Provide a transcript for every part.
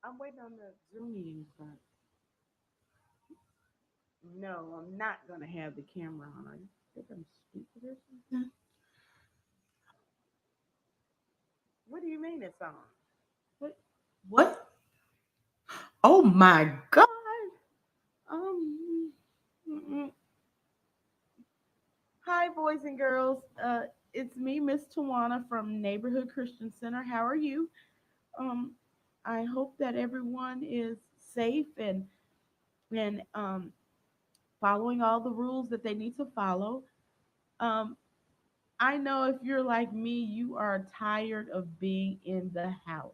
I'm waiting on the Zoom meeting, but no, I'm not gonna have the camera on. I think I'm stupid or something. What do you mean it's on? What? What? Oh my God. Um. mm-mm. Hi, boys and girls. It's me, Miss Tawana from Neighborhood Christian Center. How are you? Um, I hope that everyone is safe and following all the rules that they need to follow. Um, I know if you're like me, you are tired of being in the house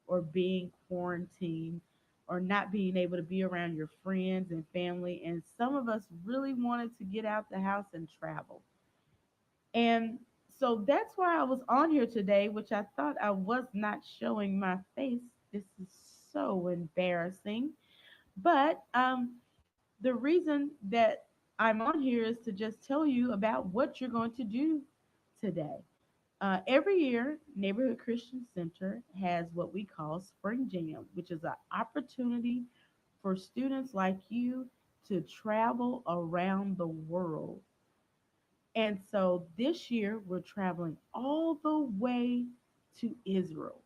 or being quarantined or not being able to be around your friends and family. And some of us really wanted to get out the house and travel. And so that's why I was on here today, which I thought I was not showing my face. This is so embarrassing. But the reason that I'm on here is to just tell you about what you're going to do today. Every year, Neighborhood Christian Center has what we call Spring Jam, which is an opportunity for students like you to travel around the world. And so this year, we're traveling all the way to Israel.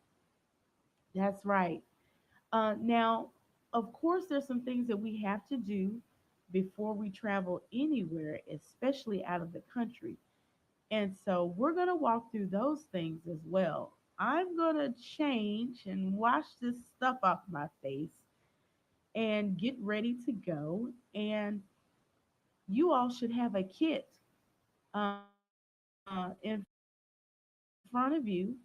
That's right. Now, of course, there's some things that we have to do before we travel anywhere, especially out of the country. And so we're going to walk through those things as well. I'm going to change and wash this stuff off my face and get ready to go. And you all should have a kit in front of you,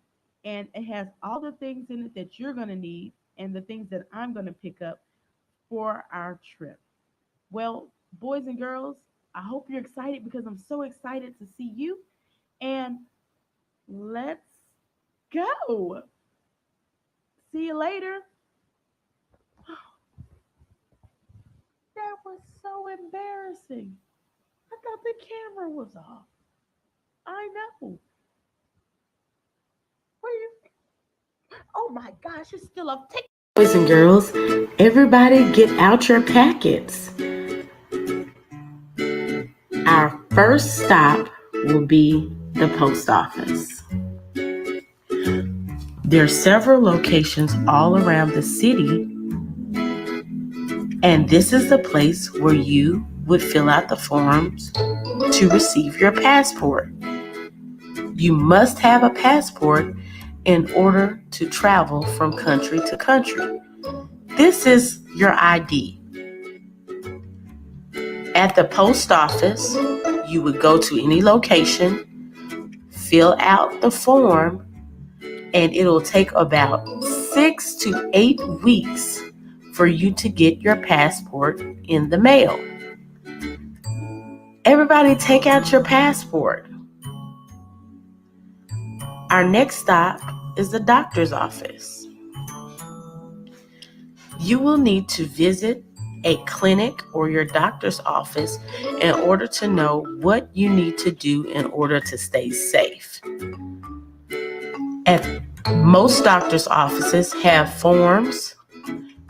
and it has all the things in it that you're going to need and the things that I'm going to pick up for our trip. Well, boys and girls, I hope you're excited because I'm so excited to see you. And let's go. See you later. That was so embarrassing. I thought the camera was off. I know. What do you think? Oh my gosh, it's still off. Take. Boys and girls, everybody get out your packets. Our first stop will be the post office. There are several locations all around the city, and this is the place where you would fill out the forms to receive your passport. You must have a passport in order to travel from country to country. This is your ID. At the post office, you would go to any location, fill out the form, and it'll take about 6 to 8 weeks for you to get your passport in the mail. Everybody take out your passport. Our next stop is the doctor's office. You will need to visit a clinic or your doctor's office in order to know what you need to do in order to stay safe. At most doctor's offices have forms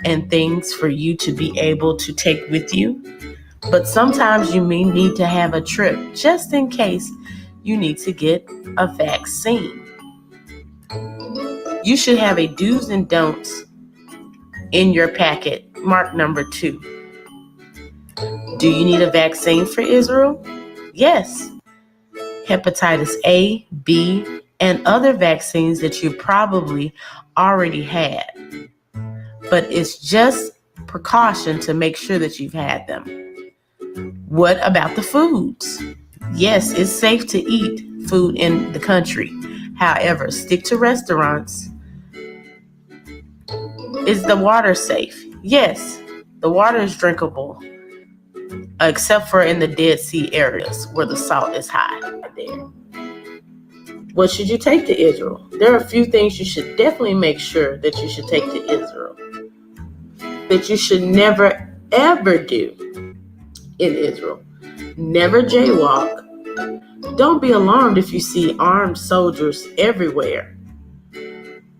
and things for you to be able to take with you, but sometimes you may need to have a trip just in case you need to get a vaccine. You should have a do's and don'ts in your packet, mark number 2. Do you need a vaccine for Israel? Yes. Hepatitis A, B, and other vaccines that you probably already had. But it's just precaution to make sure that you've had them. What about the foods? Yes, it's safe to eat food in the country. However, stick to restaurants. Is the water safe? Yes, the water is drinkable, except for in the Dead Sea areas where the salt is high there. What should you take to Israel? There are a few things you should definitely make sure that you should take to Israel, that you should never ever do in Israel. Never jaywalk. Don't be alarmed if you see armed soldiers everywhere.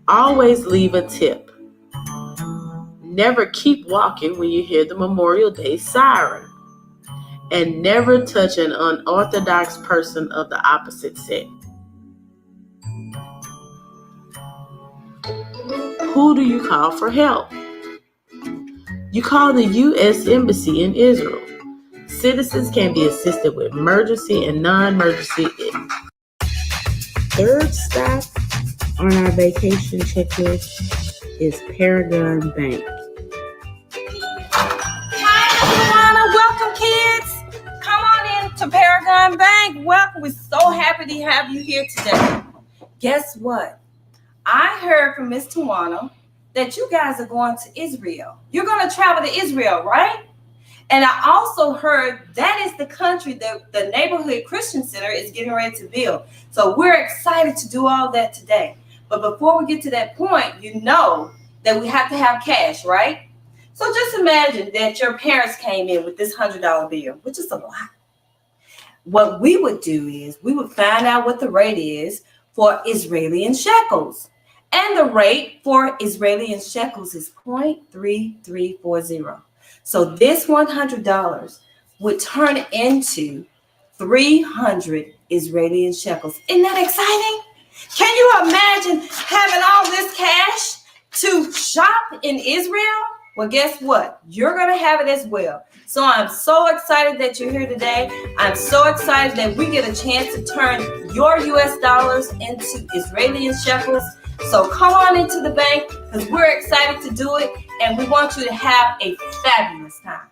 Always leave a tip. Never keep walking when you hear the Memorial Day siren. And never touch an unorthodox person of the opposite sex. Who do you call for help? You call the U.S. Embassy in Israel. Citizens can be assisted with emergency and non-emergency. Third stop on our vacation checklist is Paragon Bank. Hi, everyone. Welcome, kids. Come on in to Paragon Bank. Welcome. We're so happy to have you here today. Guess what? I heard from Miss Tawana that you guys are going to Isreal. You're going to travel to Isreal, right? And I also heard that is the country that the Neighborhood Christian Center is getting ready to build. So we're excited to do all that today. But before we get to that point, you know that we have to have cash, right? So just imagine that your parents came in with this $100 bill, which is a lot. What we would do is we would find out what the rate is for Israeli shekels. And the rate for Israeli shekels is 0.3340. So this $100 would turn into 300 Israeli shekels. Isn't that exciting? Can you imagine having all this cash to shop in Israel? Well, guess what? You're going to have it as well. So I'm so excited that you're here today. I'm so excited that we get a chance to turn your US dollars into Israeli shekels. So come on into the bank because we're excited to do it and we want you to have a fabulous time.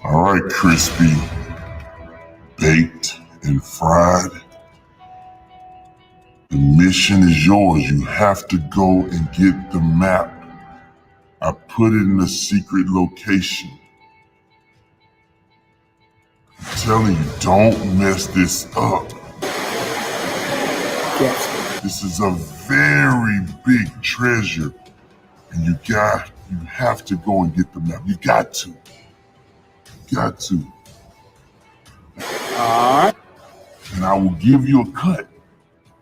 All right, crispy, baked, and fried. The mission is yours. You have to go and get the map. I put it in a secret location. I'm telling you, don't mess this up. Yes. This is a very big treasure. And you have to go and get the map. You got to. Got to. All right. And I will give you a cut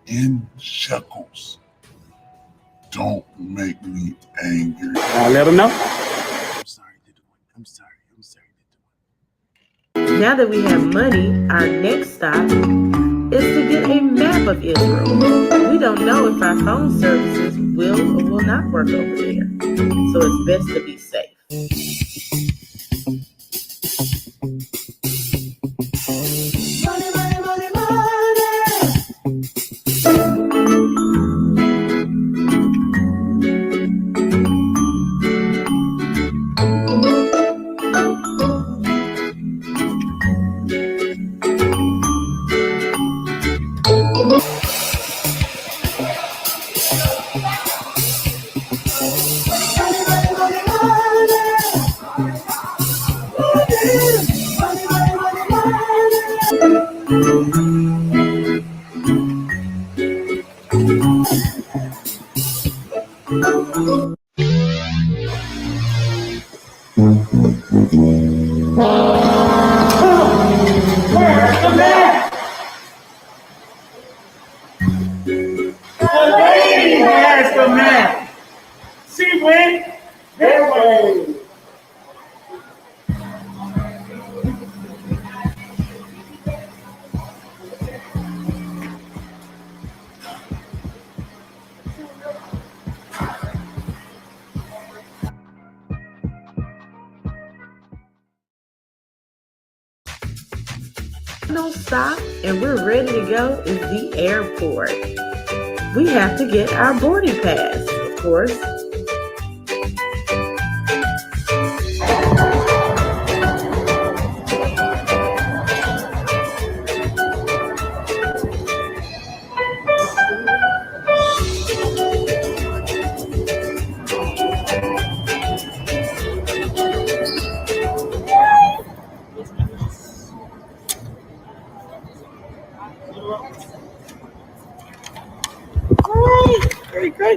in shekels. Don't make me angry. I'll let them know. I'm sorry. Now that we have money, our next stop is to get a map of Israel. We don't know if our phone services will or will not work over there, so it's best to be safe. She went that way. Final stop, and we're ready to go, is the airport. We have to get our boarding pass, of course.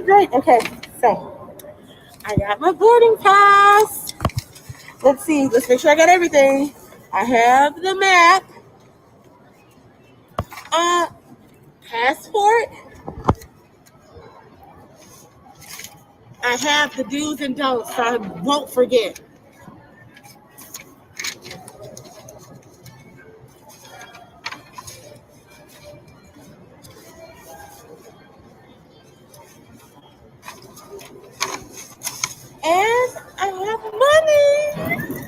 Great. Okay, so I got my boarding pass. Let's see. Let's make sure I got everything. I have the map. Passport. I have the do's and don'ts, so I won't forget. And I have money.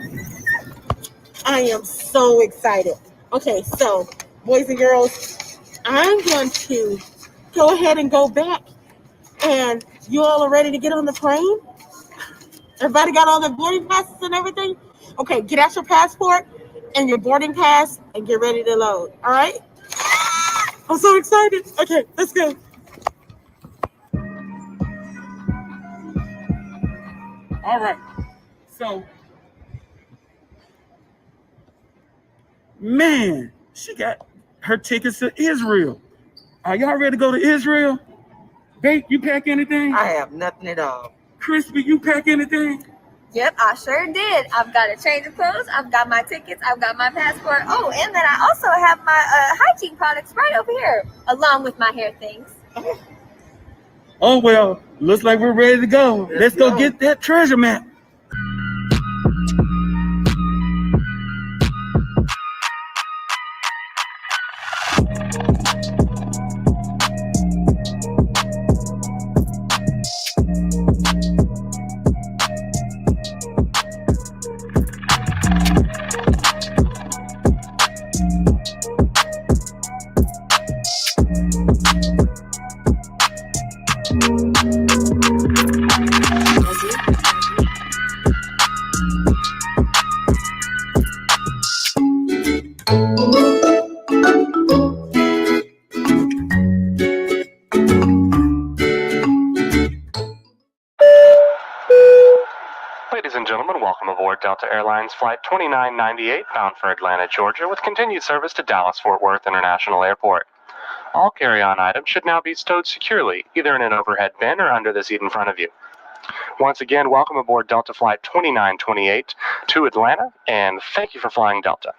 I am so excited. Okay, so boys and girls, I'm going to go ahead and go back. And you all are ready to get on the plane? Everybody got all their boarding passes and everything? Okay, get out your passport and your boarding pass and get ready to load. All right? I'm so excited. Okay, let's go. All right. So, man, she got her tickets to Israel. Are y'all ready to go to Israel? Bake, you pack anything? I have nothing at all. Crispy, you pack anything? Yep, I sure did. I've got a change of clothes. I've got my tickets. I've got my passport. Oh, and then I also have my hygiene products right over here, along with my hair things. Oh, well, looks like we're ready to go. Let's go get that treasure map. Ladies and gentlemen, welcome aboard Delta Airlines Flight 2998 bound for Atlanta, Georgia, with continued service to Dallas-Fort Worth International Airport. All carry-on items should now be stowed securely, either in an overhead bin or under the seat in front of you. Once again, welcome aboard Delta Flight 2928 to Atlanta, and thank you for flying Delta.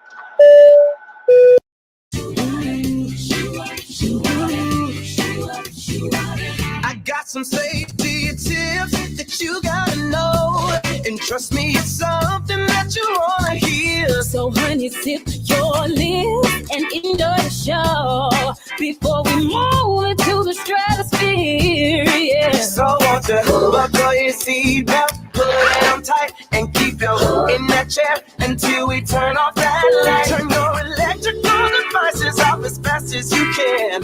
I got some safety tips that you gotta know, and trust me, it's something that you wanna hear. So honey, sip your lips and enjoy the show before we move into the stratosphere. Yeah. So won't you buckle your seatbelt, pull it down tight, and keep your in that chair until we turn off that light. Turn your electrical devices off as fast as you can.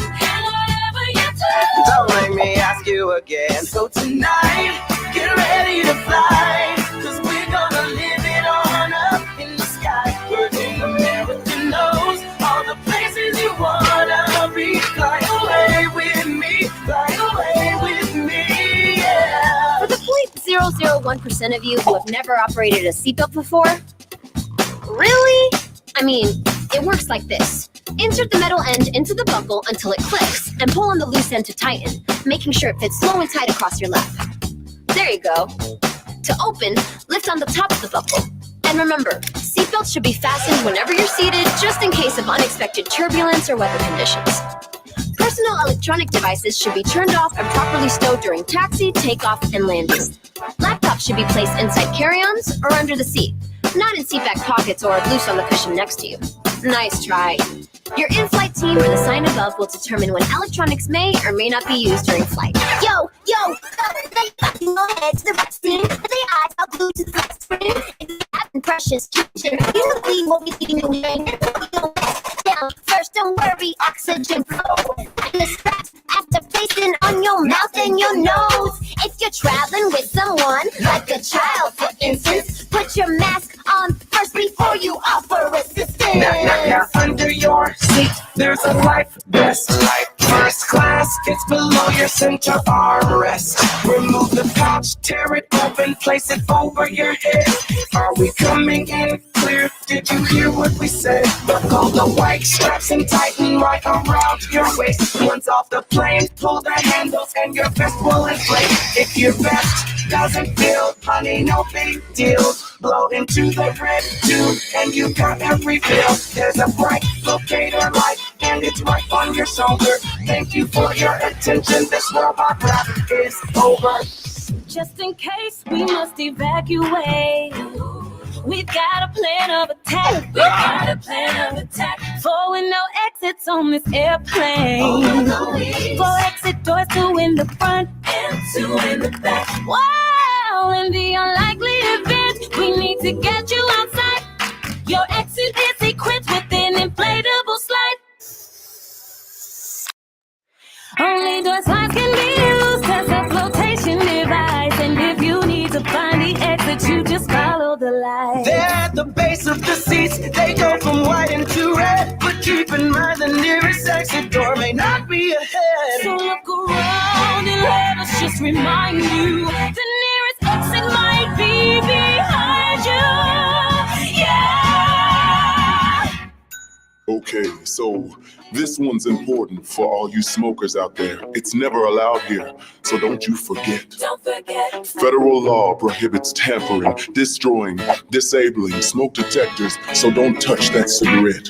Don't make me ask you again. So tonight, get ready to fly, 'cause we're gonna live it on up in the sky. Virgin America knows all the places you wanna be. Fly away with me, fly away with me, yeah. For the 0.001% of you who have never operated a seatbelt before, really? I mean, it works like this. Insert the metal end into the buckle until it clicks, and pull on the loose end to tighten, making sure it fits slow and tight across your lap. There you go. To open, lift on the top of the buckle. And remember, seatbelts should be fastened whenever you're seated, just in case of unexpected turbulence or weather conditions. Personal electronic devices should be turned off and properly stowed during taxi, takeoff, and landing. Laptops should be placed inside carry-ons or under the seat, not in seat back pockets or loose on the cushion next to you. Nice try. Your in-flight team or the sign above will determine when electronics may or may not be used during flight. Yo, they fucking go ahead to the right scene, and their eyes are glued to the flat screen. If you have impressions, kitchen, usually what we do down. First, don't worry, oxygen flow. And the straps after placing on your mouth and your nose. If you're traveling with someone, like a child, for instance, put your mask on first before you offer assistance. Now, under your seat, there's a life vest. First class, it's below your center armrest. Remove the pouch, tear it open, and place it over your head. Are we coming in clear? Did you hear what we said? Buckle the white straps and tighten right around your waist. Once off the plane, pull the handles and your vest will inflate. If your vest doesn't feel, honey, no big deal. Blow into the red tube and you got every feel. There's a bright locator light and it's right on your shoulder. Thank you for your attention. This robot rap is over. Just in case we must evacuate, we've got a plan of attack. We've got a plan of attack. 4 and no exits on this airplane. 4 exit doors, 2 in the front and 2 in the back. Wow, in the unlikely event we need to get you outside, your exit is equipped with an inflatable slide. Only door slides can be used as a flotation device, and if you need to find the exit, you just follow the light. They're at the base of the seats, they go from white into red. But keep in mind the nearest exit door may not be ahead. So look around and let us just remind you, the nearest exit might be behind you. Yeah! Okay, so this one's important for all you smokers out there. It's never allowed here, so don't you forget. Don't forget. Federal law prohibits tampering, destroying, disabling smoke detectors, so don't touch that cigarette.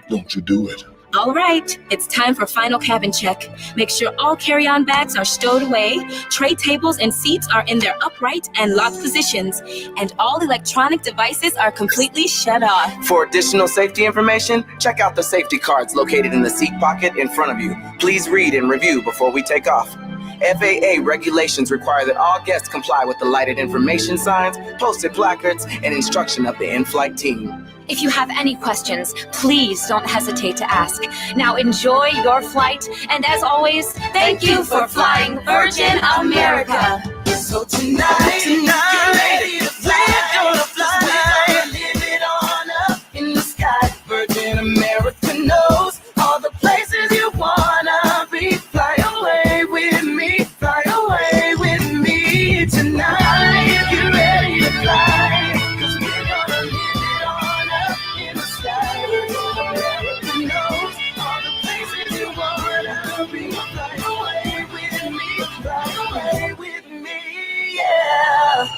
Don't you do it. All right, it's time for final cabin check. Make sure all carry-on bags are stowed away, tray tables and seats are in their upright and locked positions, and all electronic devices are completely shut off. For additional safety information, check out the safety cards located in the seat pocket in front of you. Please read and review before we take off. FAA regulations require that all guests comply with the lighted information signs, posted placards, and instruction of the in-flight team. If you have any questions, please don't hesitate to ask. Now enjoy your flight, and as always, thank you for flying Virgin America. So tonight, get ready to fly. We're gonna fly. We're gonna live it on up in the sky. Virgin America knows all the places you wanna be. Fly away with me. Fly away with me tonight. Get ready to fly. 'Cause we're gonna live it on up in the sky. Virgin America knows all the places you wanna be. Fly away with me. Fly away with me. Yeah.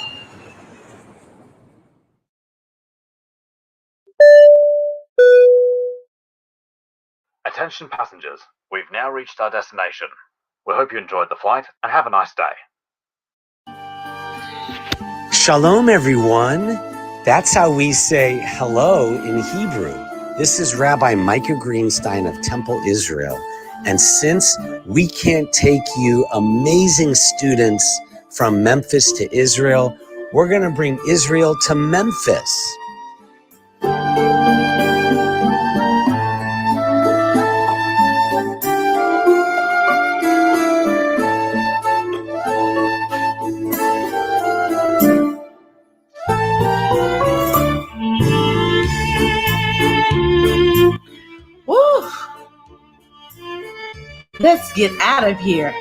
Attention passengers, we've now reached our destination. We hope you enjoyed the flight and have a nice day. Shalom, everyone. That's how we say hello in Hebrew. This is Rabbi Micah Greenstein of Temple Israel. And since we can't take you amazing students from Memphis to Israel, we're going to bring Israel to Memphis. Woo! Let's get out of here.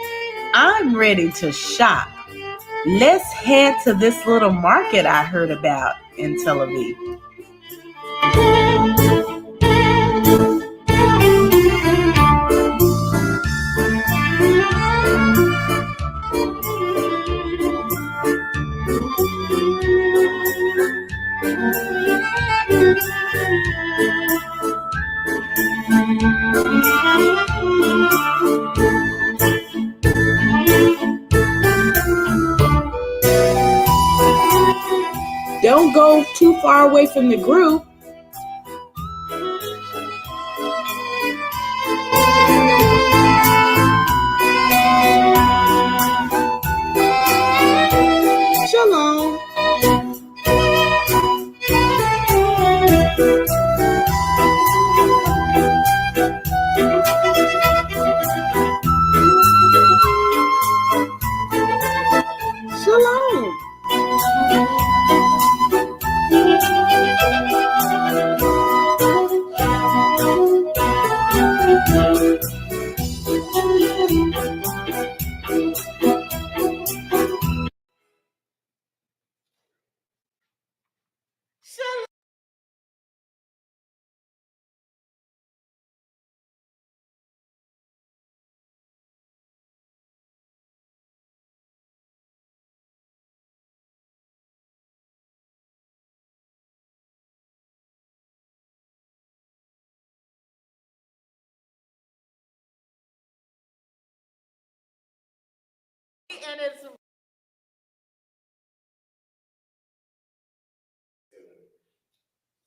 I'm ready to shop. Let's head to this little market I heard about in Tel Aviv. Don't go too far away from the group. Shalom. Shalom. and it's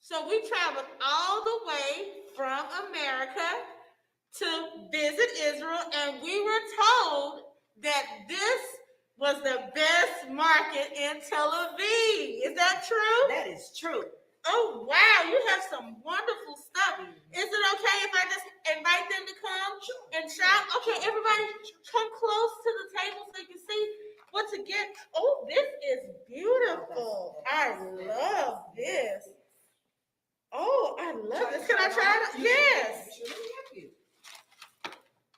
so we traveled all the way from America to visit Israel, and we were told that this was the best market in Tel Aviv. Is that true? That is true. Oh, wow, you have some wonderful stuff. Is it okay if I just invite them to come and shop? Okay, everybody come close to the table so you can see what to get. Oh, this is beautiful. I love this. Oh, I love this. Can I try it? Yes.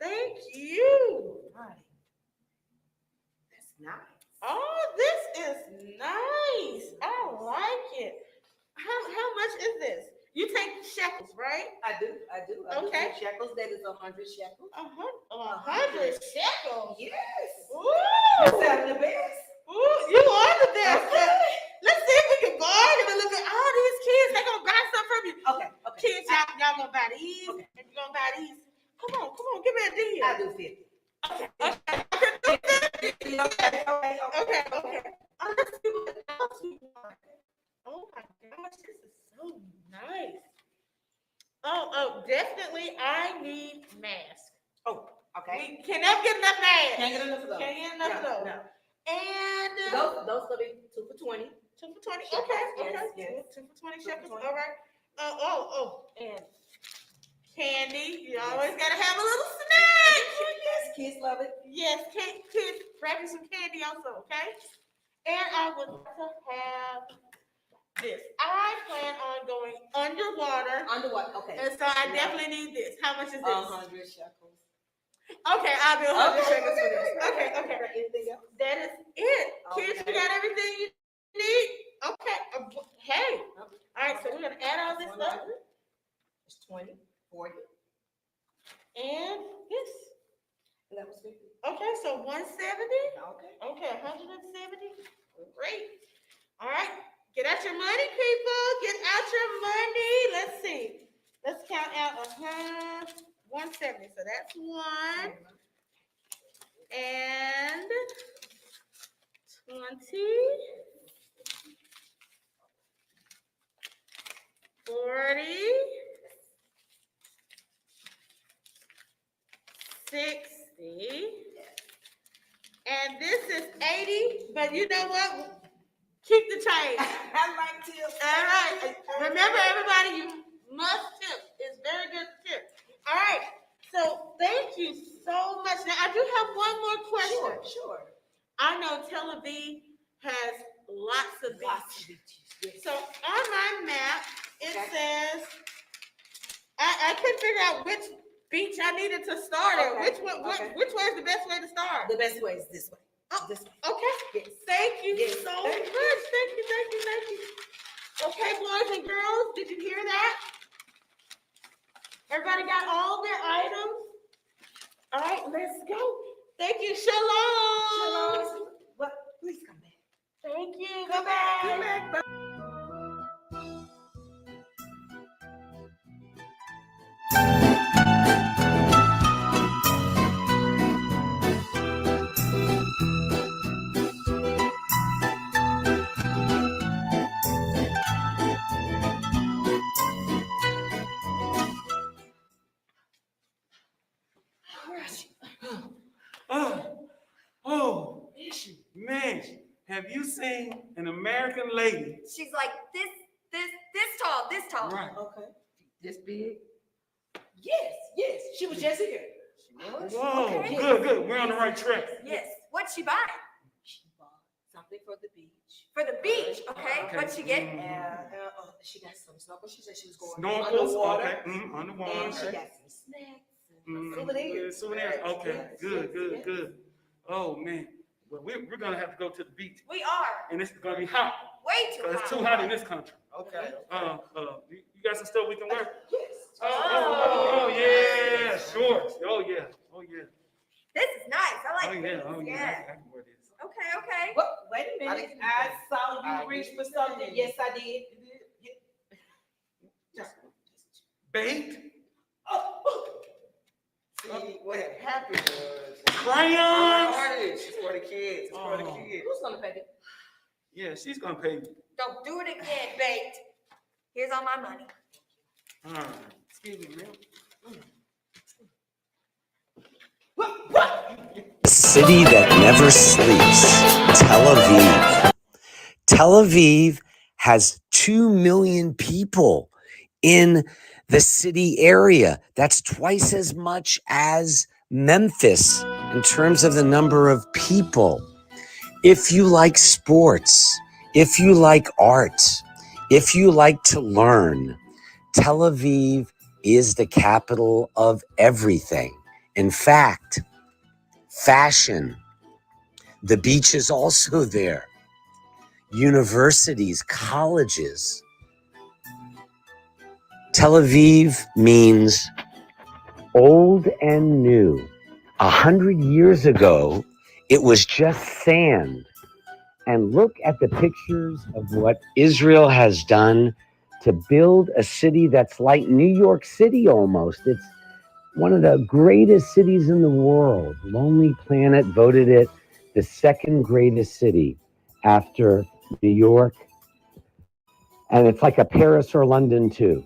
Thank you. That's nice. Oh, this is nice. I like it. How much is this? You take shekels, right? I do. Okay. Shekels, that is 100 shekels. 100 shekels. Yes. Ooh. That's the best. Ooh, you are the best. Let's see if we can bargain a little bit. All these kids, they're going to buy something from you. Okay. Kids, y'all going to buy these, and you're going to buy these. Come on, give me a deal. I do 50. Okay. Let's see what else we want. Oh my gosh, this is so nice. Oh, definitely I need masks. Oh, okay. We can never get enough masks. Can't get enough of those. Can't get enough of those. No. And those will be 2 for 20. 2 for 20. Shekels, Okay. yes. 2 for 20 shekels. 20. All right. And candy. You always gotta have a little snack. Yes, kids love it. Yes, kids, grab you some candy also, okay? And I would like to have this. I plan on going underwater. Okay. And so I definitely need this. How much is this? 100 shekels. Okay, I'll do 100 shekels for this. Okay. Anything else? That is it. Kids, you got everything you need? Okay. Hey. All right, so we're going to add all this stuff. It's 20, 40. And this. That was 50. Okay, so 170. Okay. 170. Great. All right. Get out your money, people. Get out your money. Let's see. Let's count out 170. So that's 1 and 20, 40, 60, and this is 80. But you know what? Keep the change. I like tips. All right. Remember, everybody, you must tip. It's very good to tip. All right. So thank you so much. Now, I do have one more question. Sure. I know Tel Aviv has lots of beaches. Yes. So on my map, it says, I couldn't figure out which beach I needed to start at. Okay. Which way is the best way to start? The best way is this way. Oh, This way. okay. Yes. Thank you Yes. so much. Thank you. Okay, boys and girls, did you hear that? Everybody got all their items? All right, let's go. Thank you. Shalom. Well, please come back. Thank you. Come back. Bye. Oh, man, have you seen an American lady? She's like this tall. Right. Okay. This big? Yes. She was just here. Whoa, Okay. good. We're on the right track. Yes. What'd she buy? She bought something for the beach. For the beach, okay? Okay. What'd she get? She got some snorkels. She said she was going Snorkels, underwater. okay. Underwater. And she Okay. got some snacks and souvenirs. Souvenirs. Okay, Yes, yes. good. Oh man, well we're gonna have to go to the beach, We are. and it's gonna be hot Way too because hot. it's too hot in this country. Okay. You got some stuff we can wear? Yes. Oh yeah, shorts. Oh yeah. This is nice. I like this. I can wear this. Okay. Well, wait a minute. I saw you reach for something. Yes, I did. Bait? Oh, See, what had happened was Crayons. it's for the kids. It's for the kids. Who's gonna pay it? Yeah, she's gonna pay me. Don't do it again, Baked. Here's all my money. All right. Excuse me, ma'am. The city that never sleeps, Tel Aviv. Tel Aviv has 2 million people in the city area. That's twice as much as Memphis in terms of the number of people. If you like sports, if you like art, if you like to learn, Tel Aviv is the capital of everything. In fact, fashion, the beach is also there. Universities, colleges. Tel Aviv means old and new. 100 years ago, it was just sand. And look at the pictures of what Israel has done to build a city that's like New York City almost. It's one of the greatest cities in the world. Lonely Planet voted it the second greatest city after New York. And it's like a Paris or London too.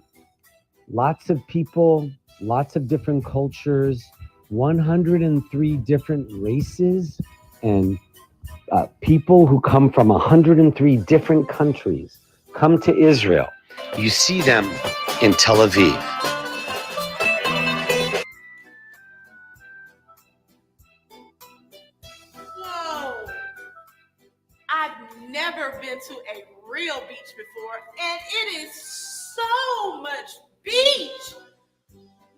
Lots of people, lots of different cultures, 103 different races, and people who come from 103 different countries come to Israel. You see them in Tel Aviv. Whoa! I've never been to a real beach before, and it is so much beach.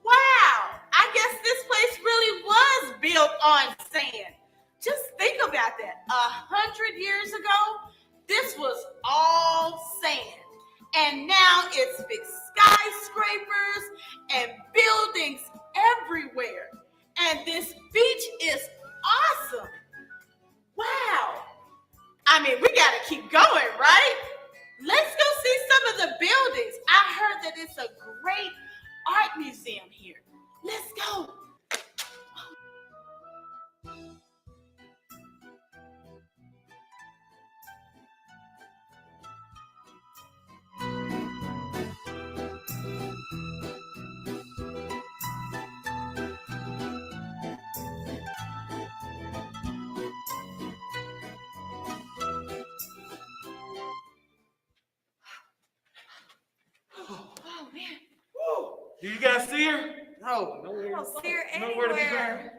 Wow! I guess this place really was built on sand. Just think about that. 100 years ago, this was all sand. And now it's big skyscrapers and buildings everywhere. And this beach is awesome. Wow. I mean, we got to keep going, right? Let's go see some of the buildings. I heard that it's a great art museum here. Let's go. Oh man. Whoa. Do you guys see her? No, I don't see her Nowhere to be anywhere. found.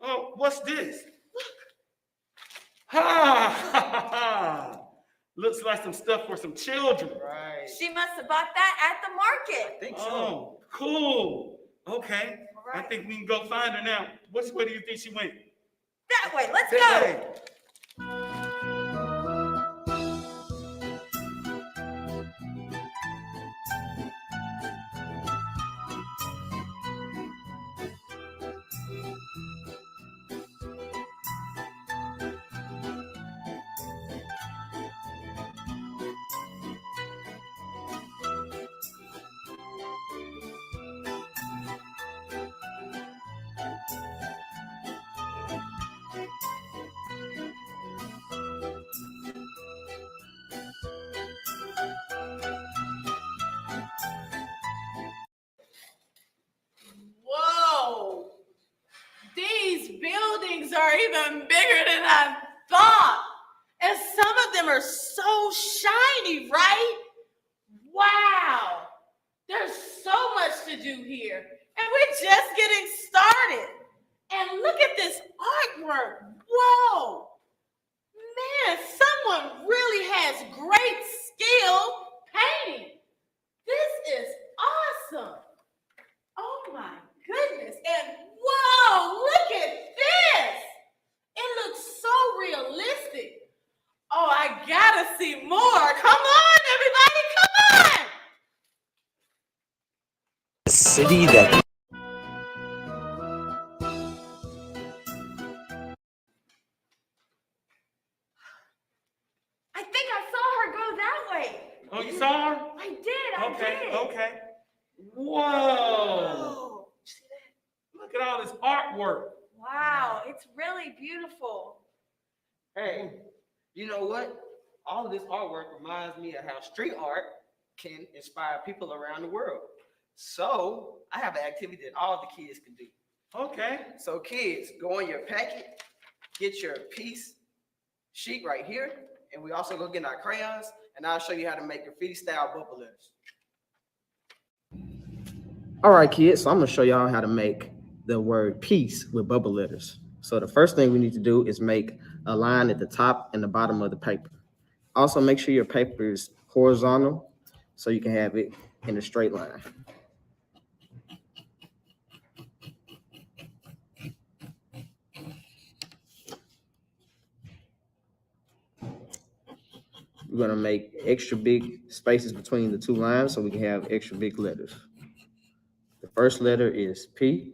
Oh, what's this? Ha ha ha! Looks like some stuff for some children. Right. She must have bought that at the market. I think so. Oh, cool. Okay. All right. I think we can go find her now. Which way do you think she went? That way. Let's This go. way. Whoa. These buildings are even bigger than I thought. And some of them are so shiny, right? Wow. There's so much to do here. And we're just getting started. And look at this artwork. Whoa. Man, someone really has great skill painting. This is awesome. Oh my goodness. And whoa, look at this. It looks so realistic. Oh, I gotta see more. Come on, everybody, come on. A city that I think I saw her go that way. Oh, you saw her? I did. I Okay, did. okay. Whoa. Oh, see that? Look at all this artwork. Wow, it's really beautiful. Hey, you know what? All of this artwork reminds me of how street art can inspire people around the world. So I have an activity that all the kids can do. Okay. So kids, go in your packet, get your piece sheet right here, and we also go get our crayons, and I'll show you how to make graffiti style bubble letters. All right, kids, so I'm gonna show y'all how to make the word peace with bubble letters. So the first thing we need to do is make a line at the top and the bottom of the paper. Also, make sure your paper is horizontal so you can have it in a straight line. We're gonna make extra big spaces between the two lines so we can have extra big letters. The first letter is P.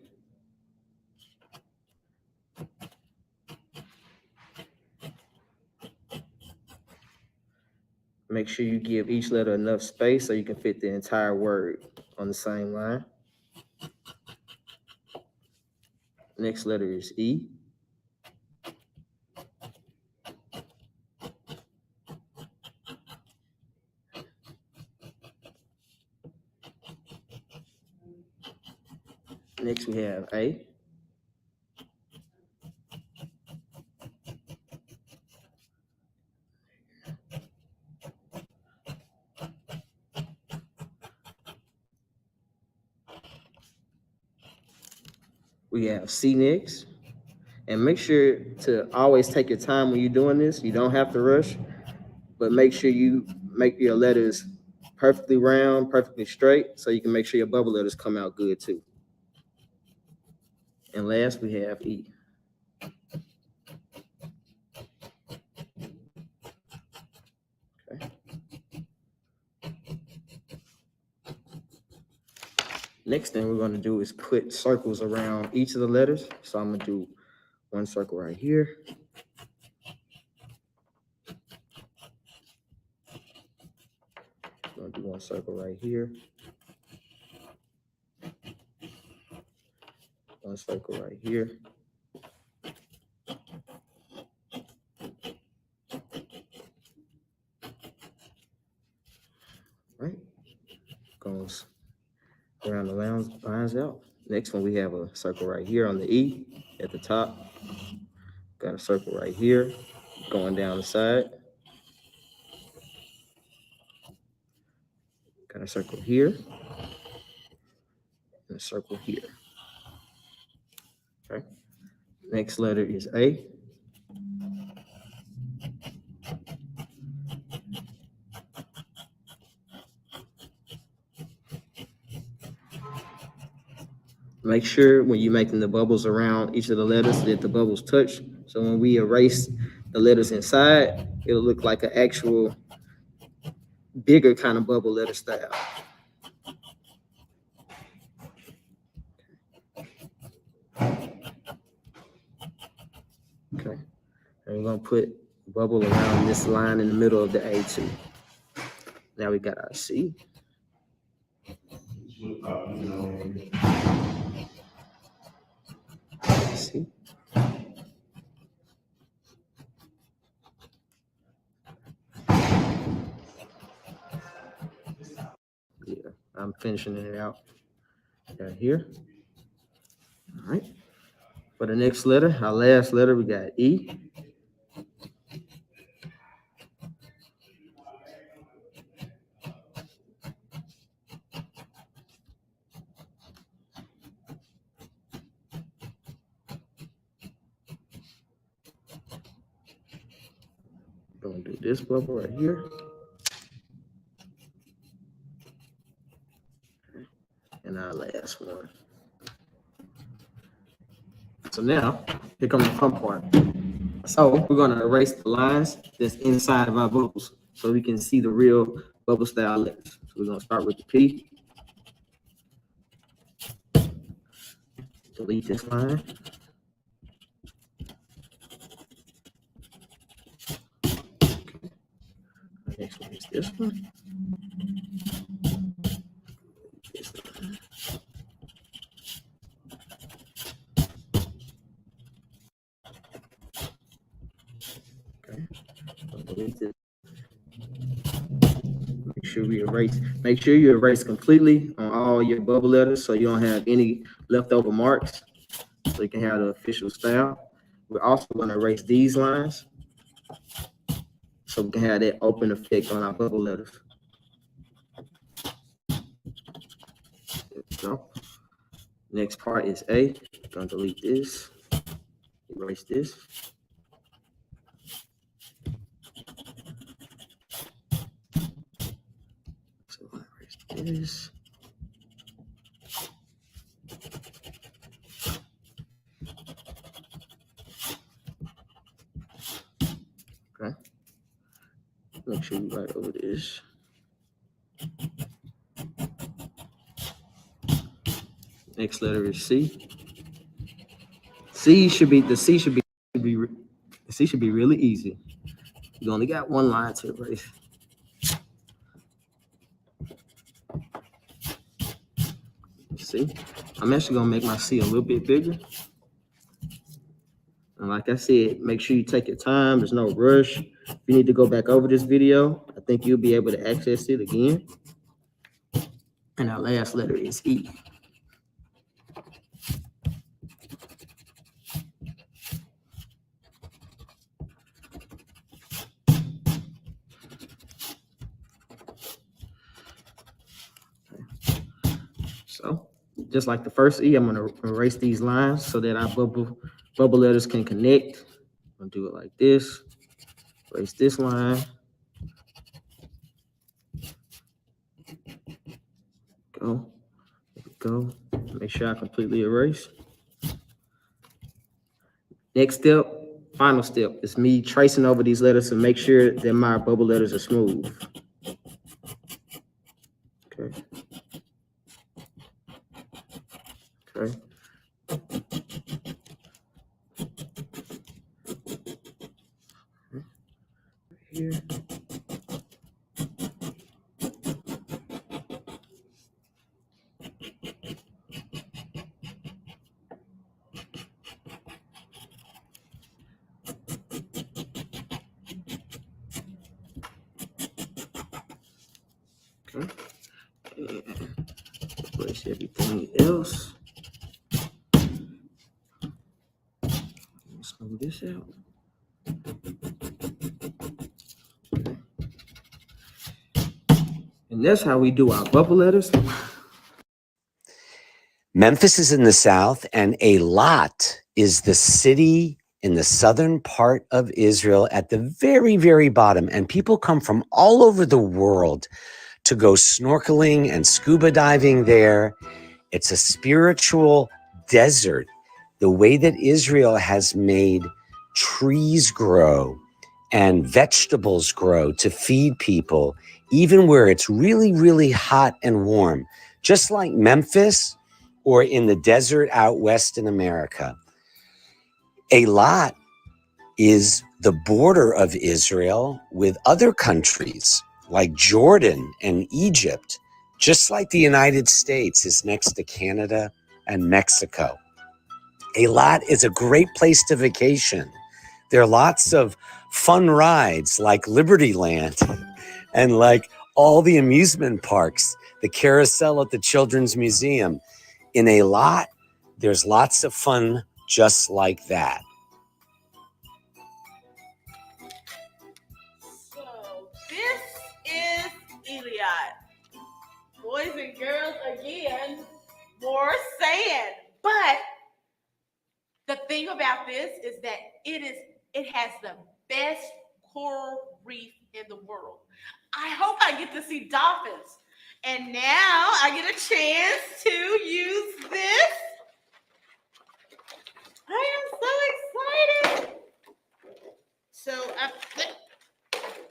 Make sure you give each letter enough space so you can fit the entire word on the same line. Next letter is E. Next we have A. We have C next. And make sure to always take your time when you're doing this. You don't have to rush, but make sure you make your letters perfectly round, perfectly straight, so you can make sure your bubble letters come out good too. And last we have E. Okay. Next thing we're gonna do is put circles around each of the letters. So I'm gonna do one circle right here. I'm gonna do one circle right here. One circle right here. Right. Goes around the lines out. Next one, we have a circle right here on the E at the top. Got a circle right here going down the side. Got a circle here and a circle here. Okay. Next letter is A. Make sure when you're making the bubbles around each of the letters that the bubbles touch. So when we erase the letters inside, it'll look like an actual bigger kind of bubble letter style. Okay. And we're gonna put a bubble around this line in the middle of the A2. Now we got our C. C. Yeah, I'm finishing it out right here. All right. For the next letter, our last letter, we got E. I'm gonna do this bubble right here. And our last one. So now, here comes the fun part. So we're gonna erase the lines that's inside of our bubbles so we can see the real bubble style letters. So we're gonna start with the P. Delete this line. Next one is this one. This line. sure you erase completely on all your bubble letters so you don't have any leftover marks, so you can have the official style. We're also going to erase these lines so we can have that open effect on our bubble letters. There we go. Next part is A. I'm going to delete this, erase this. So I'll erase this. Okay. Make sure you write over this. Next letter is C. C should be really easy. You only got one line to erase. See, I'm actually gonna make my C a little bit bigger. And like I said, make sure you take your time. There's no rush. If you need to go back over this video, I think you'll be able to access it again. And our last letter is E. So just like the first E, I'm gonna erase these lines so that our bubble letters can connect. I'm gonna do it like this. Erase this line. Go. There we go. Make sure I completely erase. Next step, final step, is me tracing over these letters to make sure that my bubble letters are smooth. Okay. Okay. Here. Okay. And erase everything else. Smooth this out. Okay. And that's how we do our bubble letters. Memphis is in the south, and Eilat is the city in the southern part of Israel at the very, very bottom. And people come from all over the world to go snorkeling and scuba diving there. It's a spiritual desert. The way that Israel has made trees grow and vegetables grow to feed people, even where it's really, really hot and warm, just like Memphis or in the desert out west in America. Eilat is the border of Israel with other countries like Jordan and Egypt, just like the United States is next to Canada and Mexico. Eilat is a great place to vacation. There are lots of fun rides like Liberty Land and like all the amusement parks, the carousel at the Children's Museum. In Eilat, there's lots of fun just like that. So this is Eliot. Boys and girls again, more sand. But the thing about this is that it has the best coral reef in the world. I hope I get to see dolphins. And now I get a chance to use this. I am so excited. So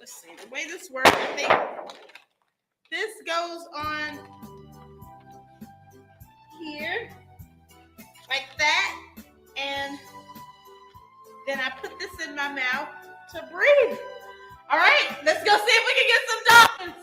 let's see, the way this works, I think this goes on here, like that, and then I put this in my mouth to breathe. All right, let's go see if we can get some dolphins.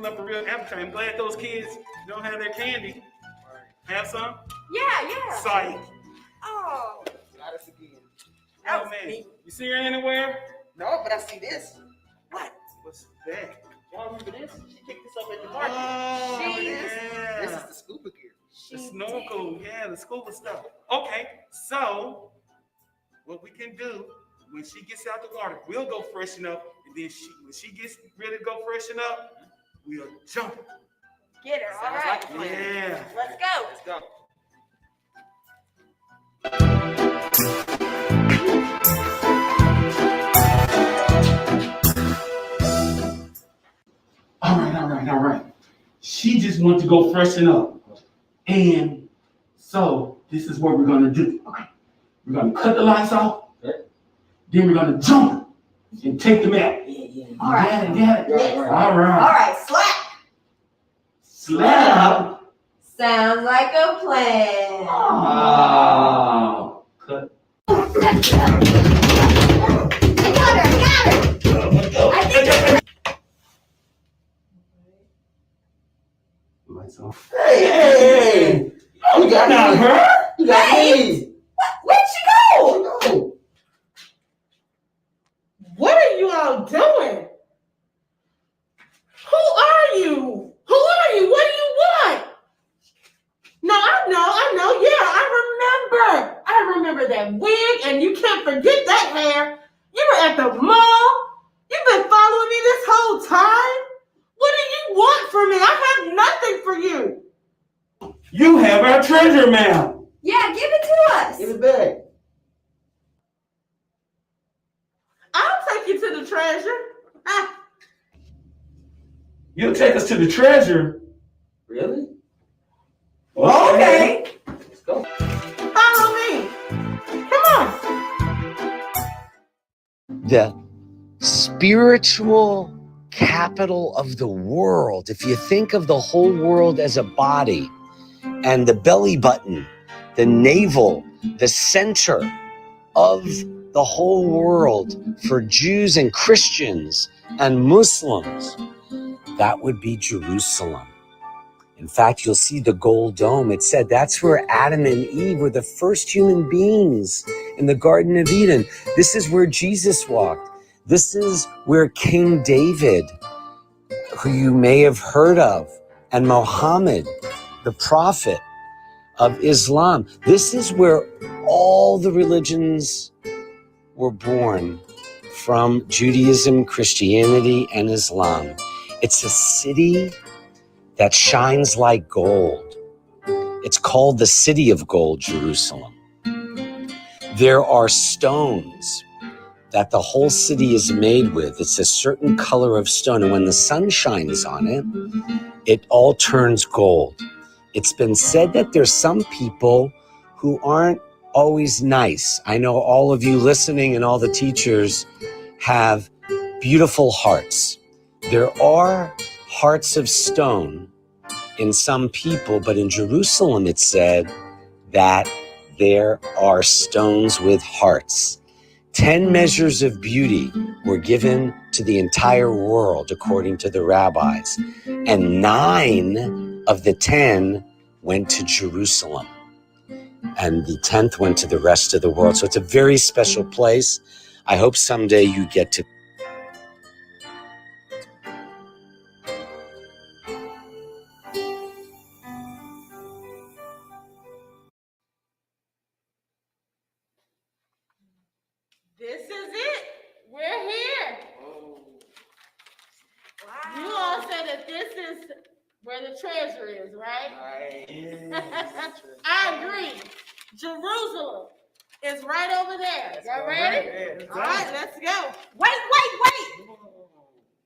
setting up a real appetite. I'm glad those kids don't have their candy. Have some? Yeah. Psych. Oh. Got us again. Oh, man. You see her anywhere? No, but I see this. What? What's that? Y'all remember this? She picked this up at the market. Oh, This yeah. is the scuba gear. The snorkel, yeah, the scuba stuff. Okay, so what we can do when she gets out the water, we'll go freshen up, and then when she gets ready to go freshen up, we'll jump. Get her. All right. Like a plan. Yeah. Let's go. Let's go. All right. She just wants to go freshen up. And so this is what we're gonna do. Okay. We're gonna cut the lights off. Okay. Then we're gonna jump and take them out. Yeah. All right. Got it? All right. Slap. Slap. Sounds like a plan. Oh. Cut. I got her. Lights off. Hey! You got Not her. You got me. Where'd she go? What are you all doing? Who are you? Who are you? What do you want? No, I know. Yeah, I remember that wig, and you can't forget that hair. You were at the mall. You've been following me this whole time. What do you want from me? I have nothing for you. You have our treasure map. Yeah, give it to us. Give it back. I'll take you to the treasure. You'll take us to the treasure. Really? Okay. Let's go. Follow me. Come on. The spiritual capital of the world. If you think of the whole world as a body, and the belly button, the navel, the center of the whole world for Jews and Christians and Muslims, that would be Jerusalem. In fact, you'll see the gold dome. It said that's where Adam and Eve were the first human beings in the Garden of Eden. This is where Jesus walked. This is where King David, who you may have heard of, and Muhammad, the prophet of Islam. This is where all the religions were born from: Judaism, Christianity, and Islam. It's a city that shines like gold. It's called the City of Gold, Jerusalem. There are stones that the whole city is made with. It's a certain color of stone, and when the sun shines on it, it all turns gold. It's been said that there's some people who aren't always nice. I know all of you listening and all the teachers have beautiful hearts. There are hearts of stone in some people, but in Jerusalem it said that there are stones with hearts. 10 measures of beauty were given to the entire world, according to the rabbis, and 9 of the 10 went to Jerusalem, and the 10th went to the rest of the world. So it's a very special place. I hope someday you get to. This is it. We're here. Wow. You all said that this is where the treasure is, right? I agree. Jerusalem is right over there. Y'all ready? All right, let's go. Wait.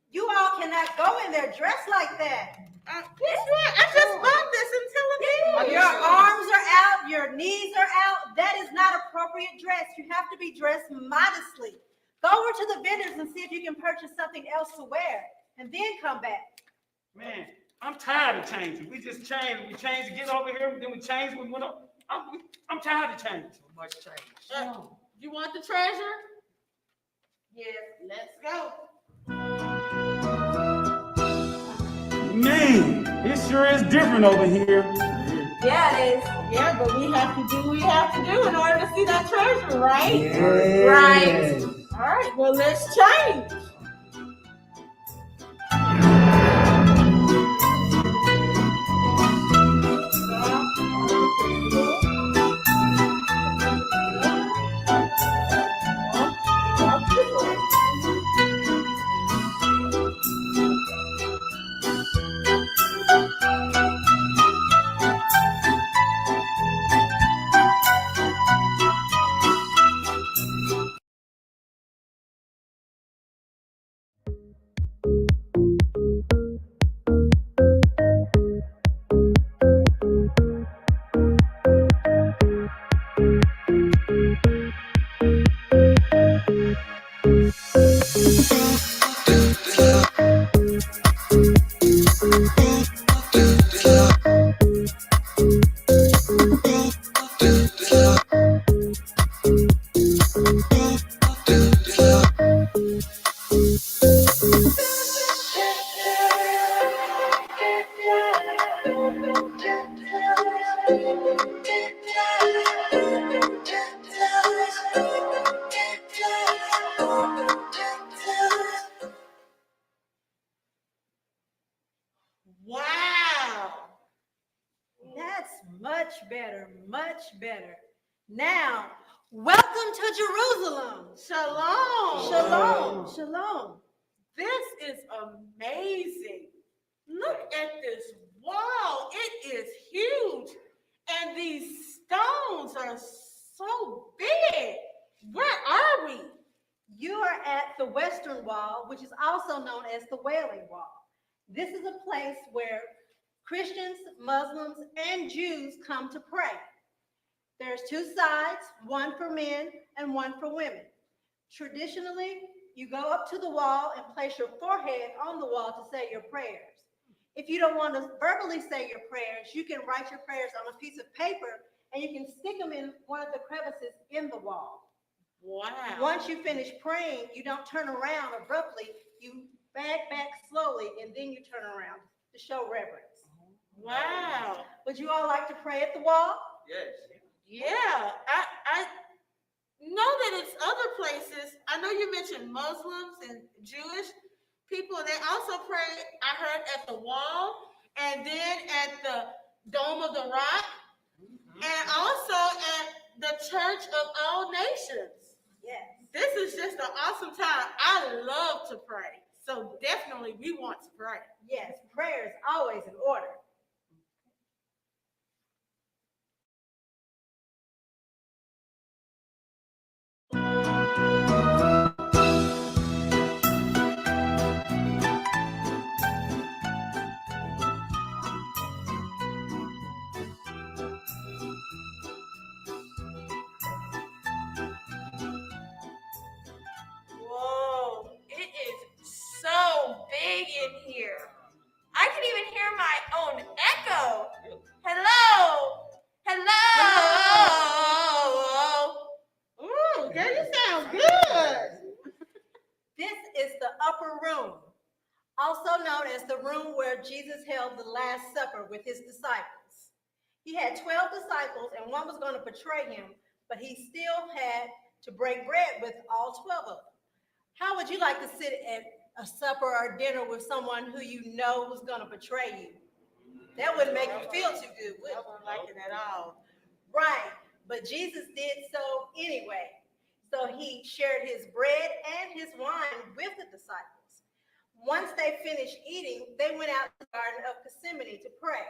You all cannot go in there dressed like that. Guess what? I just bought this until Your arms are out, your knees are out. That is not appropriate dress. You have to be dressed modestly. Go over to the vendors and see if you can purchase something else to wear, and then come back. Man, I'm tired of changing. We just changed. We changed to get over here, then we changed. We went up. I'm tired of changing. Too much change. You want the treasure? Yes. Let's go. Man, it sure is different over here. Yeah, it is. Yeah, but we have to do what we have to do in order to see that treasure, right? Yes. Right. All right, well, let's change. Wow. That's much better, much better. Now, welcome to Jerusalem. Shalom. Shalom. Shalom. This is amazing. Look at this wall. It is huge. And these stones are so big. Where are we? You are at the Western Wall, which is also known as the Wailing Wall. This is a place where Christians, Muslims, and Jews come to pray. There's two sides, one for men and one for women. Traditionally, you go up to the wall and place your forehead on the wall to say your prayers. If you don't want to verbally say your prayers, you can write your prayers on a piece of paper and you can stick them in one of the crevices in the wall. Wow. Once you finish praying, you don't turn around abruptly. You back slowly, and then you turn around to show reverence. Wow. Would you all like to pray at the wall? Yes. Yeah. I know that it's other places. I know you mentioned Muslims and Jewish people, and they also pray, I heard, at the wall and then at the Dome of the Rock and also at the Church of All Nations. Yes. This is just an awesome time. I love to pray. So definitely we want to pray. Yes, prayer is always in order. Whoa, it is so big in here. I can even hear my own echo. Hello. Ooh, girl, you sound good. This is the upper room, also known as the room where Jesus held the Last Supper with his disciples. He had 12 disciples, and one was going to betray him, but he still had to break bread with all 12 of them. How would you like to sit at a supper or dinner with someone who you know was going to betray you? That wouldn't make you feel too good, would I it? wouldn't like it at all. Right, but Jesus did so anyway. So he shared his bread and his wine with the disciples. Once they finished eating, they went out to the Garden of Gethsemane to pray.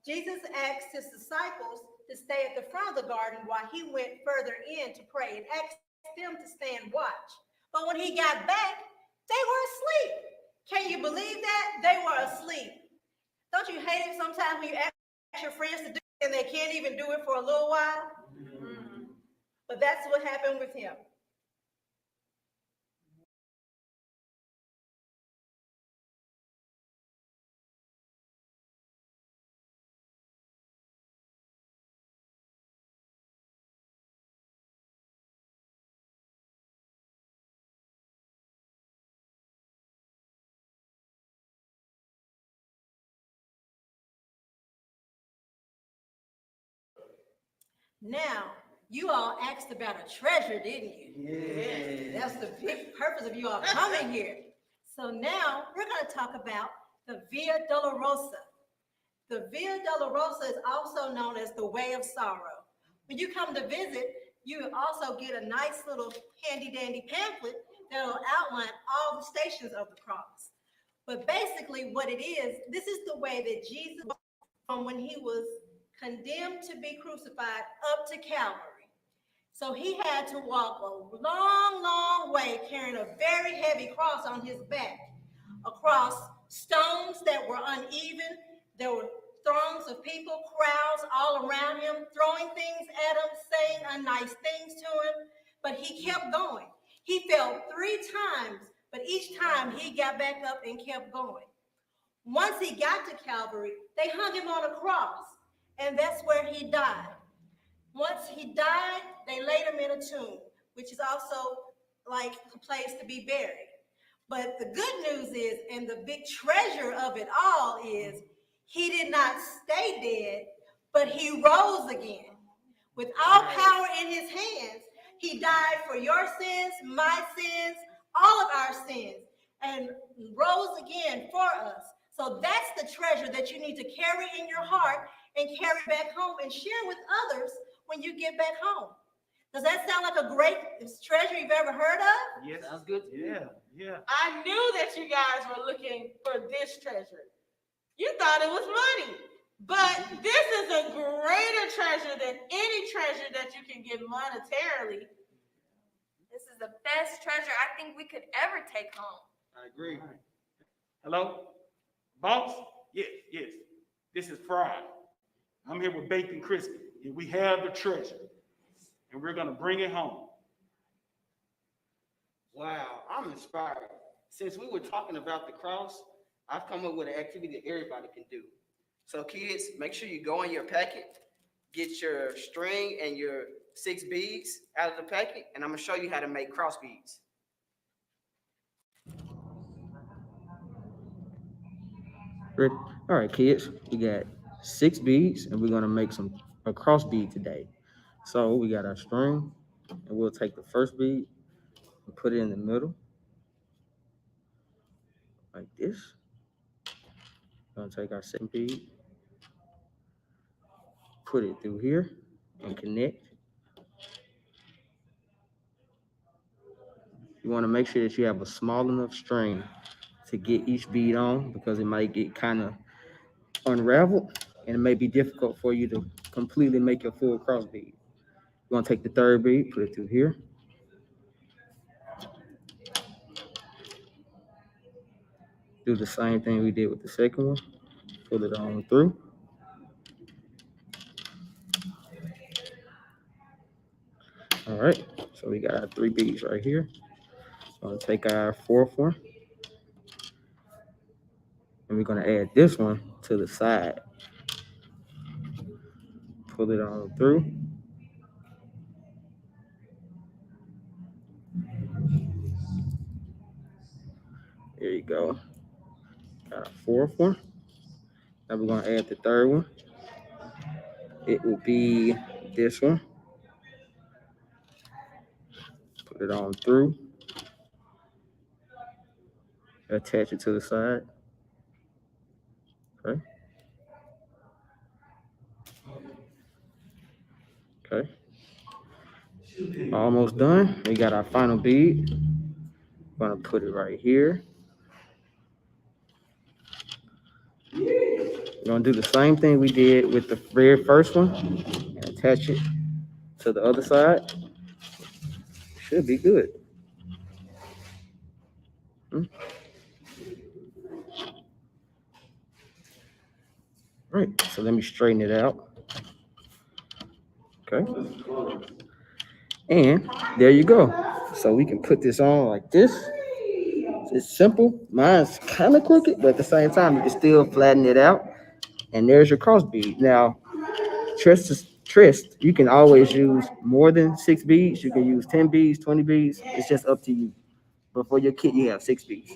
Jesus asked his disciples to stay at the front of the garden while he went further in to pray and asked them to stand watch. But when he got back, they were asleep. Can you believe that? They were asleep. Don't you hate it sometimes when you ask your friends to do it and they can't even do it for a little while? But that's what happened with him. Now, you all asked about a treasure, didn't you? Yeah. That's the big purpose of you all coming here. So now we're going to talk about the Via Dolorosa. The Via Dolorosa is also known as the Way of Sorrow. When you come to visit, you also get a nice little handy dandy pamphlet that will outline all the stations of the cross. But basically, what it is, this is the way that Jesus walked from when he was condemned to be crucified up to Calvary. So he had to walk a long, long way carrying a very heavy cross on his back across stones that were uneven. There were throngs of people, crowds all around him, throwing things at him, saying unnice things to him. But he kept going. He fell 3 times, but each time he got back up and kept going. Once he got to Calvary, they hung him on a cross, and that's where he died. Once he died, they laid him in a tomb, which is also like a place to be buried. But the good news is, and the big treasure of it all is, he did not stay dead, but he rose again. With all power in his hands, he died for your sins, my sins, all of our sins, and rose again for us. So that's the treasure that you need to carry in your heart and carry back home and share with others when you get back home. Does that sound like a great treasure you've ever heard of? Yes. Sounds good. Yeah. I knew that you guys were looking for this treasure. You thought it was money. But this is a greater treasure than any treasure that you can get monetarily. This is the best treasure I think we could ever take home. I agree. Hello? Boss? Yes. This is Fried. I'm here with Baked and Crispy, and we have the treasure, and we're going to bring it home. Wow, I'm inspired. Since we were talking about the cross, I've come up with an activity that everybody can do. So kids, make sure you go in your packet, get your string and your 6 beads out of the packet, and I'm gonna show you how to make cross beads. Ready? All right, kids, we got 6 beads, and we're gonna make a cross bead today. So we got our string, and we'll take the first bead and put it in the middle, like this. We're gonna take our second bead, put it through here, and connect. You want to make sure that you have a small enough string to get each bead on, because it might get kind of unraveled and it may be difficult for you to completely make your full cross bead. You're going to take the third bead, put it through here. Do the same thing we did with the second one. Pull it on through. All right, so we got our 3 beads right here. So I'm going to take our fourth one, and we're going to add this one to the side. Pull it on through. There you go. Got our fourth one. Now we're going to add the third one. It will be this one. Put it on through. Attach it to the side. Okay. Okay. Almost done. We got our final bead. I'm gonna put it right here. We're gonna do the same thing we did with the very first one and attach it to the other side. Should be good. Right, so let me straighten it out. Okay. And there you go. So we can put this on like this. It's simple. Mine's kind of crooked, but at the same time, you can still flatten it out. And there's your cross bead. Now, you can always use more than 6 beads. You can use 10 beads, 20 beads. It's just up to you. But for your kit, you have 6 beads.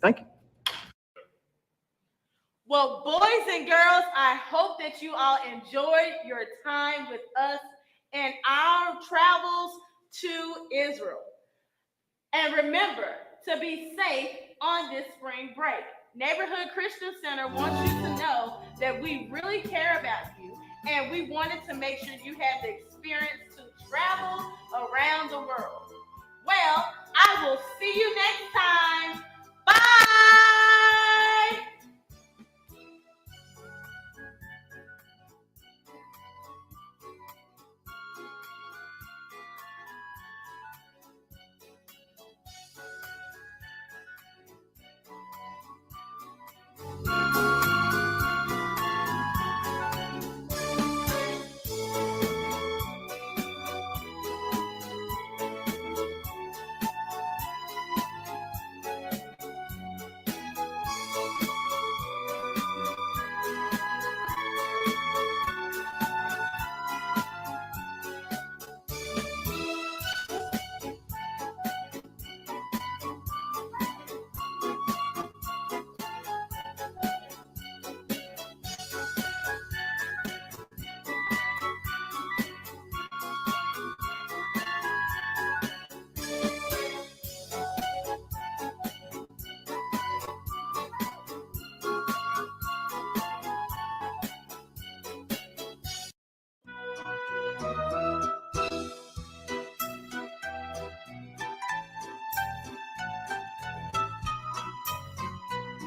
Thank you. Well, boys and girls, I hope that you all enjoyed your time with us in our travels to Israel. And remember to be safe on this spring break. Neighborhood Christian Center wants you to know that we really care about you, and we wanted to make sure you had the experience to travel